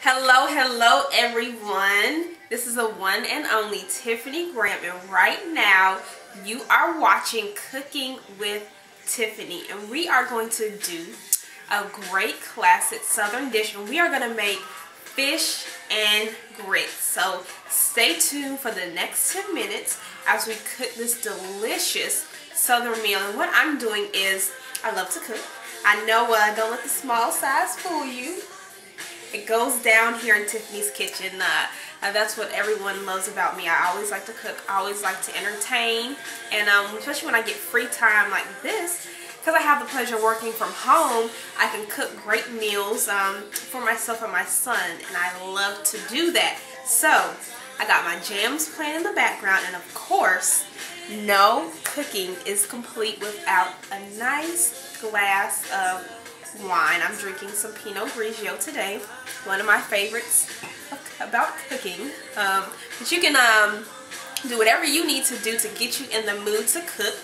Hello everyone. This is the one and only Tiffaney Graham, and right now you are watching Cooking with Tiffaney, and we are going to do a great classic southern dish, and we are going to make fish and grits. So stay tuned for the next 10 minutes as we cook this delicious southern meal. And what I'm doing is, I love to cook. I know, don't let the small size fool you. It goes down here in Tiffaney's kitchen. That's what everyone loves about me. I always like to cook. I always like to entertain. And especially when I get free time like this, because I have the pleasure of working from home, I can cook great meals for myself and my son. And I love to do that. So, I got my jams playing in the background. And of course, no cooking is complete without a nice glass of wine. I'm drinking some Pinot Grigio today, one of my favorites about cooking. But you can do whatever you need to do to get you in the mood to cook.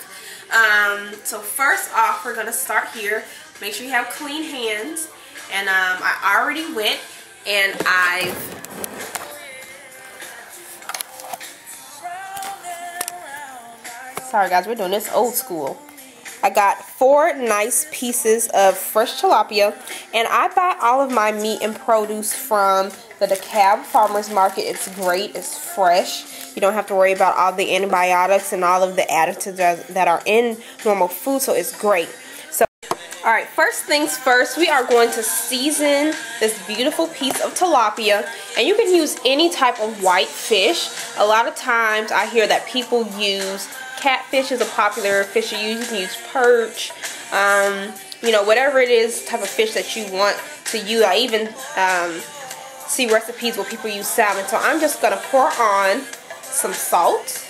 So first off, we're going to start here. Make sure you have clean hands. And I already went and sorry guys, we're doing this old school. I got 4 nice pieces of fresh tilapia, and I buy all of my meat and produce from the DeKalb Farmers Market. It's great, it's fresh. You don't have to worry about all the antibiotics and all of the additives that are in normal food, so it's great. So, alright, first things first, we are going to season this beautiful piece of tilapia, and you can use any type of white fish. A lot of times I hear that people use catfish is a popular fish to use. You can use perch, you know, whatever it is, type of fish that you want to use. I even see recipes where people use salmon. So I'm just going to pour on some salt.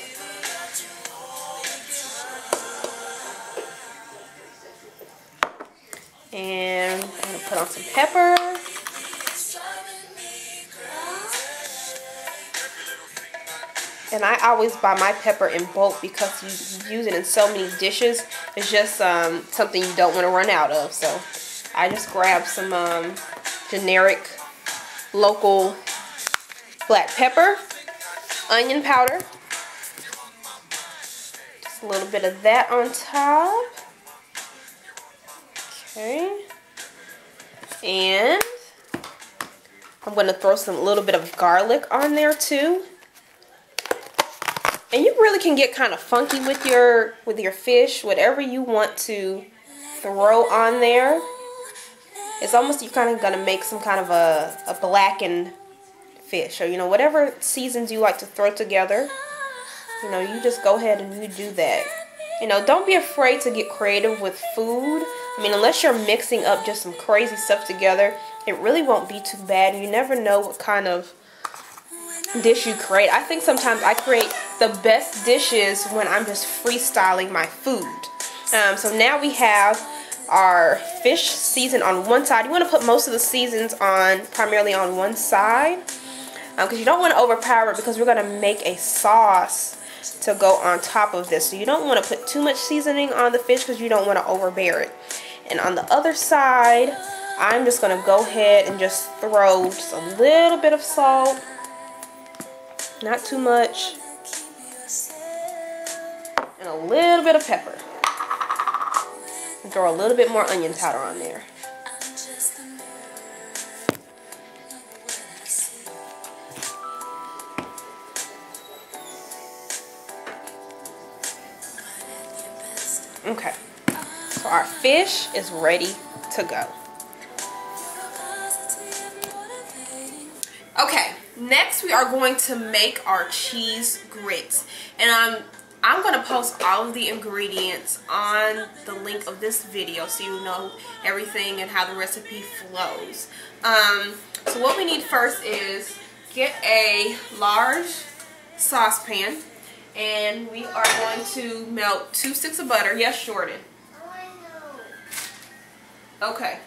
And I'm going to put on some pepper. And I always buy my pepper in bulk because you use it in so many dishes. It's just something you don't want to run out of. So I just grab some generic local black pepper, onion powder, just a little bit of that on top. Okay. And I'm going to throw some little bit of garlic on there too. And you really can get kind of funky with your fish, whatever you want to throw on there. It's almost, you're kind of going to make some kind of a blackened fish, or, you know, whatever seasons you like to throw together. You know, you just go ahead and you do that. You know, don't be afraid to get creative with food. I mean, unless you're mixing up just some crazy stuff together, it really won't be too bad. You never know what kind of dish you create. I think sometimes I create the best dishes when I'm just freestyling my food. So now we have our fish seasoned on one side. You want to put most of the seasons on primarily on one side, because you don't want to overpower it, because we're going to make a sauce to go on top of this. So you don't want to put too much seasoning on the fish because you don't want to overbear it. And on the other side, I'm just going to go ahead and just throw just a little bit of salt. Not too much. And a little bit of pepper. And throw a little bit more onion powder on there. Okay. So our fish is ready to go. Okay. Next, we are going to make our cheese grits, and I'm going to post all of the ingredients on the link of this video so you know everything and how the recipe flows. So what we need first is get a large saucepan, and we are going to melt 2 sticks of butter. Yes, Jordan? Okay.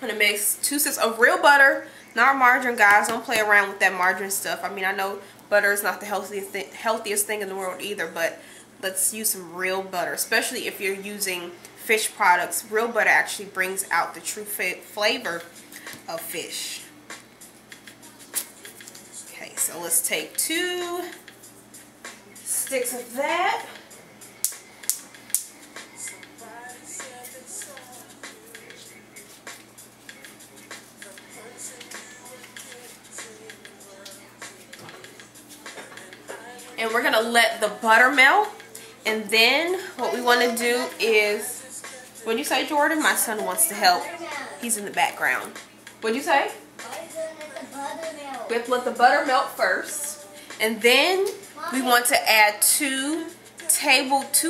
I'm going to mix 2 sticks of real butter. Not margarine, guys. Don't play around with that margarine stuff. I mean, I know butter is not the healthiest thing in the world either, but let's use some real butter, especially if you're using fish products. Real butter actually brings out the true flavor of fish. So let's take 2 sticks of that. And we're gonna let the butter melt. And then what we want to do is, what'd you say, Jordan? My son wants to help. He's in the background. What'd you say? We have to let the butter melt first. And then we want to add 2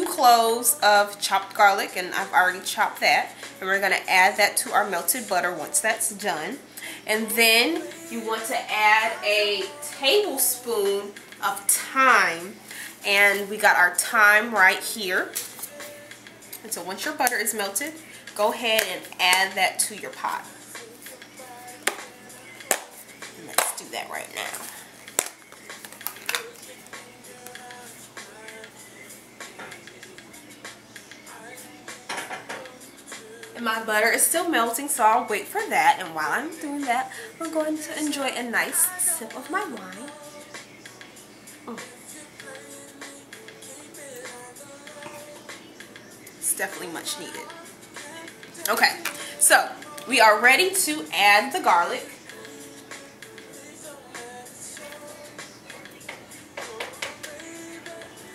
cloves of chopped garlic, and I've already chopped that. And we're going to add that to our melted butter once that's done. And then you want to add a tablespoon of thyme, and we got our thyme right here. And so once your butter is melted, go ahead and add that to your pot. And let's do that right now. And my butter is still melting, so I'll wait for that. And while I'm doing that, we're going to enjoy a nice sip of my wine. It's definitely much needed. Okay, so we are ready to add the garlic.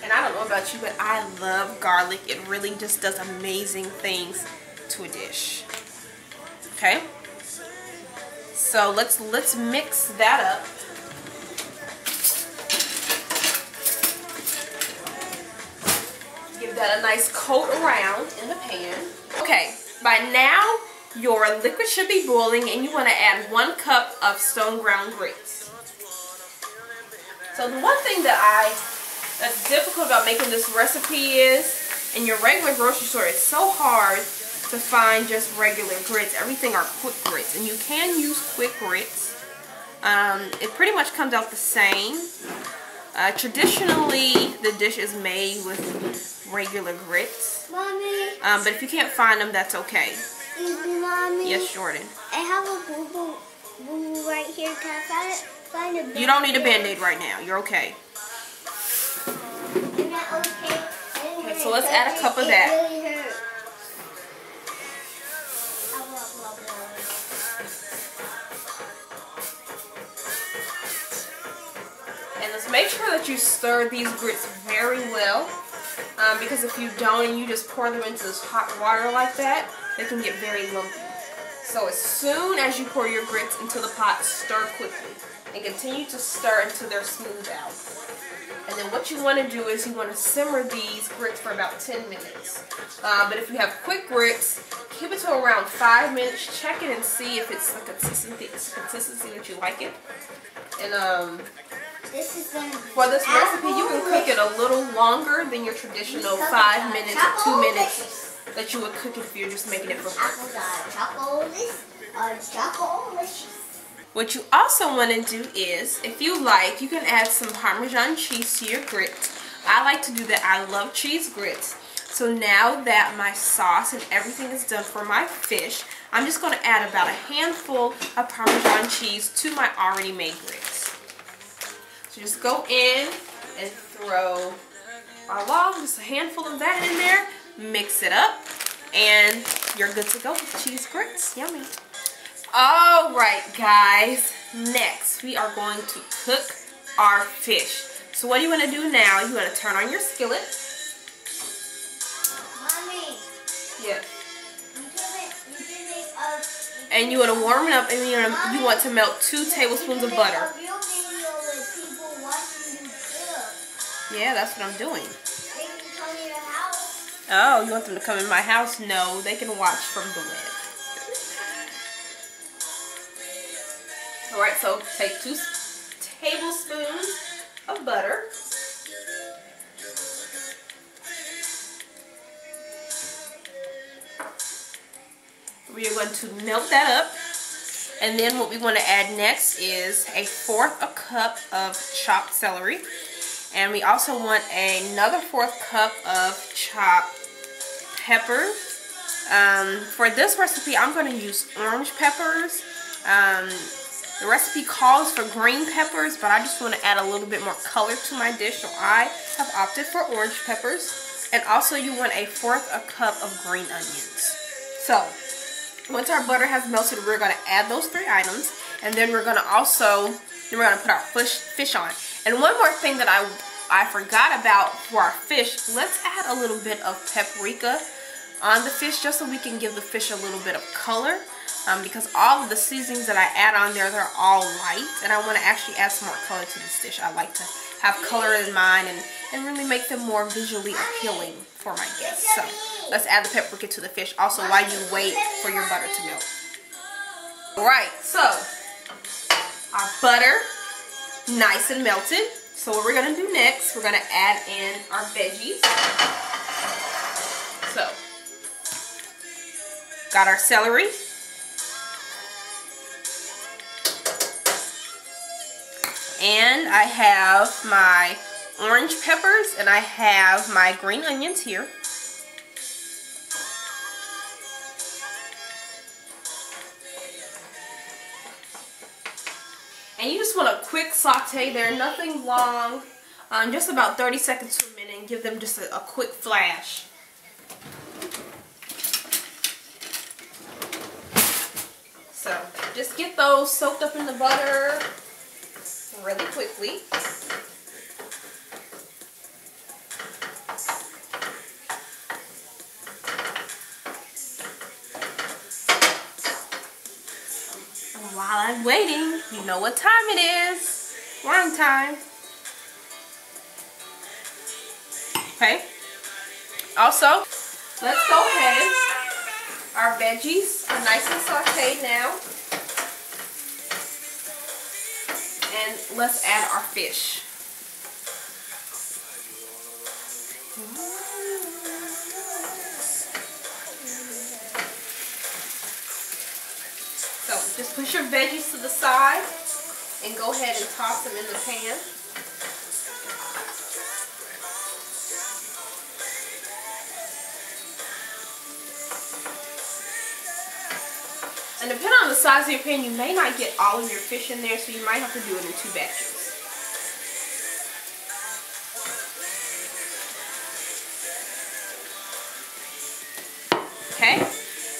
And I don't know about you, but I love garlic. It really just does amazing things to a dish. Okay, so let's mix that up. Give that a nice coat around in the pan. Okay, by now your liquid should be boiling, and you want to add 1 cup of stone ground grits. So the one thing that's difficult about making this recipe is, in your regular grocery store, it's so hard to find just regular grits. Everything are quick grits, and you can use quick grits. It pretty much comes out the same. Traditionally, the dish is made with regular grits. Mommy. But if you can't find them, that's okay. Excuse me, Mommy. Yes, Jordan. I have a boo-boo right here. Can I find a band-aid? You don't need a band-aid right now. You're okay. You're not okay. Okay, so let's add a cup of that. It really hurts. And let's make sure that you stir these grits very well. Because if you don't and you just pour them into this hot water like that, they can get very lumpy. So as soon as you pour your grits into the pot, stir quickly. And continue to stir until they're smoothed out. And then what you want to do is you want to simmer these grits for about 10 minutes. But if you have quick grits, keep it to around 5 minutes. Check it and see if it's the consistency that you like it. And for this recipe, you can cook it a little longer than your traditional 5 minutes or 2 minutes that you would cook it if you're just making it for breakfast. What you also want to do is, if you like, you can add some Parmesan cheese to your grits. I like to do that. I love cheese grits. So now that my sauce and everything is done for my fish, I'm just going to add about a handful of Parmesan cheese to my already made grits. So just go in and throw just a handful of that in there, mix it up, and you're good to go with cheese grits. Yummy. Alright guys, next we are going to cook our fish. So what do you want to do now? You want to turn on your skillet. Mommy. Yes. And you want to warm it up, and you want to melt 2 tablespoons of butter. Yeah, that's what I'm doing. They can come to your house. Oh, you want them to come in my house? No, they can watch from the web. Alright, so take 2 tablespoons of butter. We are going to melt that up. And then what we want to add next is 1/4 cup of chopped celery. And we also want another 1/4 cup of chopped peppers. For this recipe, I'm going to use orange peppers. The recipe calls for green peppers, but I just want to add a little bit more color to my dish, so I have opted for orange peppers. And also you want 1/4 cup of green onions. So once our butter has melted, we're going to add those 3 items, and then we're going to put our fish on. And one more thing that I forgot about for our fish, let's add a little bit of paprika on the fish just so we can give the fish a little bit of color. Because all of the seasonings that I add on there, they're all light, and I want to actually add some more color to this dish. I like to have color in mine and really make them more visually appealing for my guests. So let's add the paprika to the fish also while you wait for your butter to melt. Alright, so our butter, nice and melted. So what we're going to do next, we're going to add in our veggies. So, got our celery. And I have my orange peppers and I have my green onions here. And you just want a quick saute there, nothing long, just about 30 seconds to a minute, and give them just a quick flash. So just get those soaked up in the butter really quickly. And while I'm waiting, you know what time it is. Wine time. Okay. Also, let's go ahead. Our veggies are nice and sauteed now. And let's add our fish. So just push your veggies to the side and go ahead and toss them in the pan. And depending on the size of your pan, you may not get all of your fish in there, so you might have to do it in 2 batches. Okay,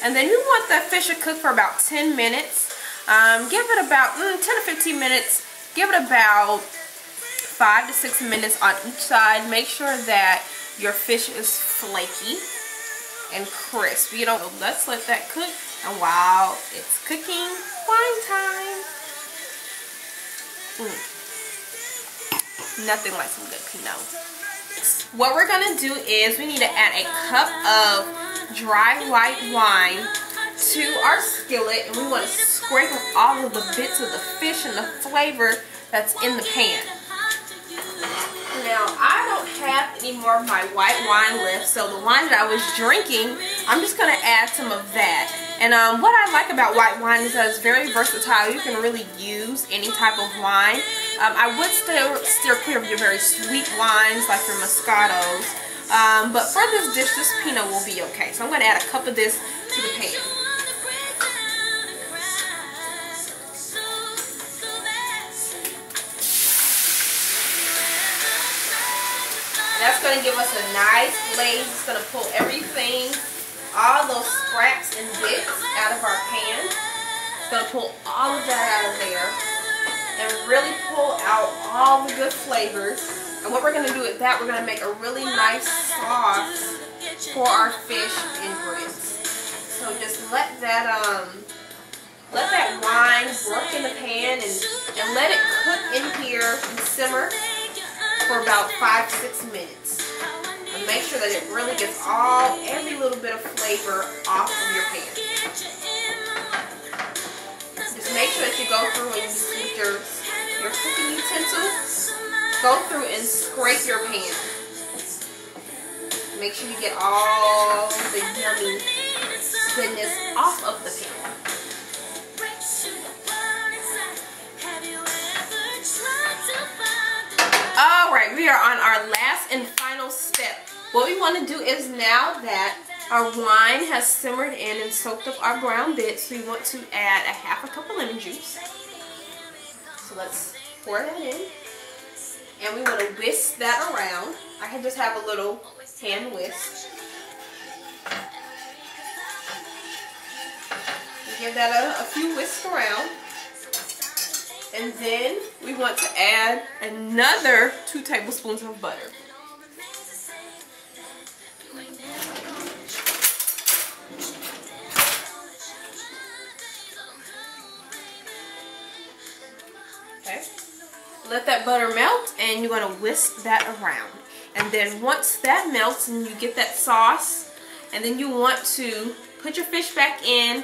and then you want that fish to cook for about 10 minutes. Give it about 10 to 15 minutes. Give it about 5 to 6 minutes on each side. Make sure that your fish is flaky and crisp. You know, let's let that cook. And while it's cooking, wine time. Nothing like some good Pinot. What we're gonna do is we need to add a cup of dry white wine to our skillet, and we want to scrape up all of the bits of the fish and the flavor that's in the pan. Now, I don't have any more of my white wine left, so the wine that I was drinking, I'm just going to add some of that. And what I like about white wine is that it's very versatile. You can really use any type of wine. I would steer clear of your very sweet wines like your Moscatos. But for this dish, this Pinot will be okay. So I'm going to add a cup of this to the pan. That's going to give us a nice glaze. It's going to pull everything, all those scraps and bits out of our pan. It's going to pull all of that out of there and really pull out all the good flavors. And what we're going to do with that, we're going to make a really nice sauce for our fish and grits. So just let that wine work in the pan and let it cook in here and simmer for about 5 to 6 minutes. And make sure that it really gets every little bit of flavor off of your pan. Just make sure that you go through and with your cooking utensils, go through and scrape your pan. Make sure you get all the yummy goodness off of the pan. Alright, we are on our last and final step. What we want to do is, now that our wine has simmered in and soaked up our brown bits, we want to add a 1/2 cup of lemon juice. So let's pour that in. And we want to whisk that around. I can just have a little hand whisk. Give that a few whisks around. And then we want to add another 2 tablespoons of butter. Okay. Let that butter melt, and you're going to whisk that around. And then once that melts and you get that sauce, and then you want to put your fish back in,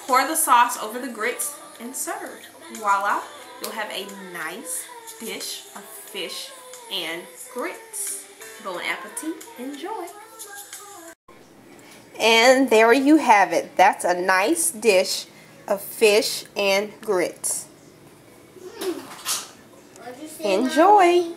pour the sauce over the grits, and serve. Voila, you'll have a nice dish of fish and grits. Bon appetit, enjoy. And there you have it. That's a nice dish of fish and grits. Enjoy.